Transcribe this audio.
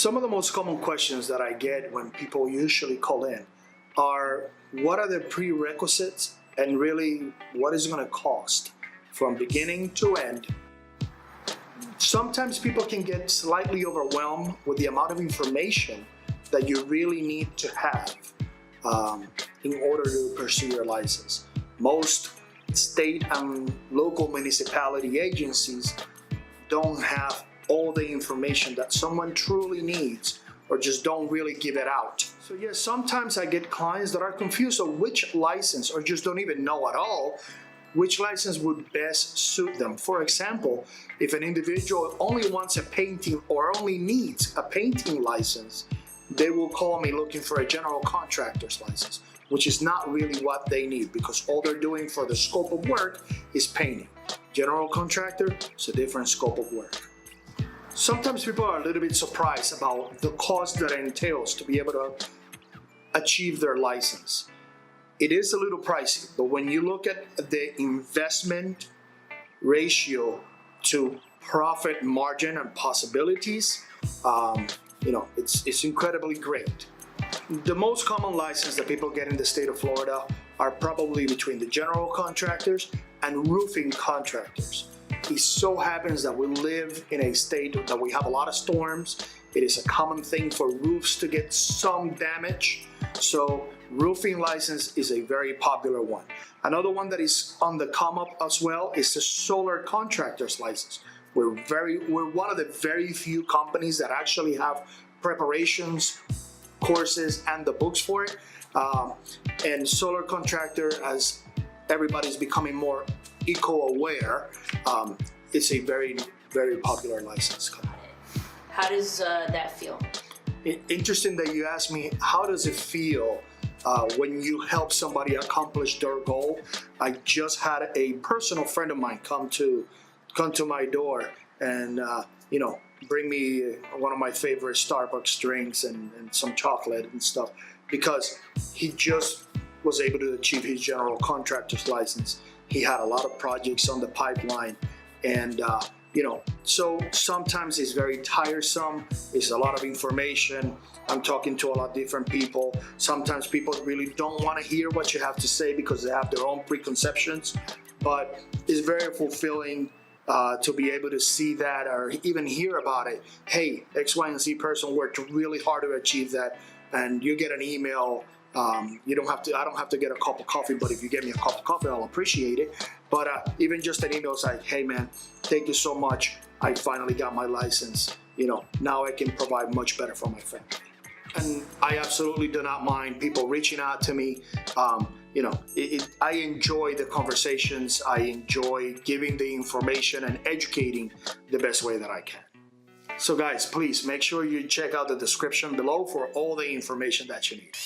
Some of the most common questions that I get when people usually call in are, what are the prerequisites and really what is it going to cost from beginning to end? Sometimes people can get slightly overwhelmed with the amount of information that you really need to have in order to pursue your license. Most state and local municipality agencies don't have all the information that someone truly needs, or just don't really give it out. So yes, sometimes I get clients that are confused on which license, or just don't even know at all which license would best suit them. For example, if an individual only wants a painting or only needs a painting license, they will call me looking for a general contractor's license, which is not really what they need, because all they're doing for the scope of work is painting. General contractor is a different scope of work. Sometimes people are a little bit surprised about the cost that it entails to be able to achieve their license. It is a little pricey, but when you look at the investment ratio to profit margin and possibilities, it's incredibly great. The most common license that people get in the state of Florida are probably between the general contractors and roofing contractors. It so happens that we live in a state that we have a lot of storms. It is a common thing for roofs to get some damage. So roofing license is a very popular one. Another one that is on the come up as well is the solar contractor's license. We're one of the very few companies that actually have preparations, courses, and the books for it. And solar contractor, as everybody's becoming more eco-aware, it's a very, very popular license. How does that feel? Interesting that you asked me, how does it feel when you help somebody accomplish their goal? I just had a personal friend of mine come to my door and bring me one of my favorite Starbucks drinks and some chocolate and stuff, because he just was able to achieve his general contractor's license. He had a lot of projects on the pipeline, and so sometimes it's very tiresome. It's a lot of information. I'm talking to a lot of different people. Sometimes people really don't want to hear what you have to say because they have their own preconceptions, but it's very fulfilling to be able to see that, or even hear about it. Hey, X, Y, and Z person worked really hard to achieve that, and you get an email. I don't have to get a cup of coffee, but if you get me a cup of coffee, I'll appreciate it. But even just an email is like, hey man, thank you so much. I finally got my license. Now I can provide much better for my family. And I absolutely do not mind people reaching out to me. I enjoy the conversations. I enjoy giving the information and educating the best way that I can. So guys, please make sure you check out the description below for all the information that you need.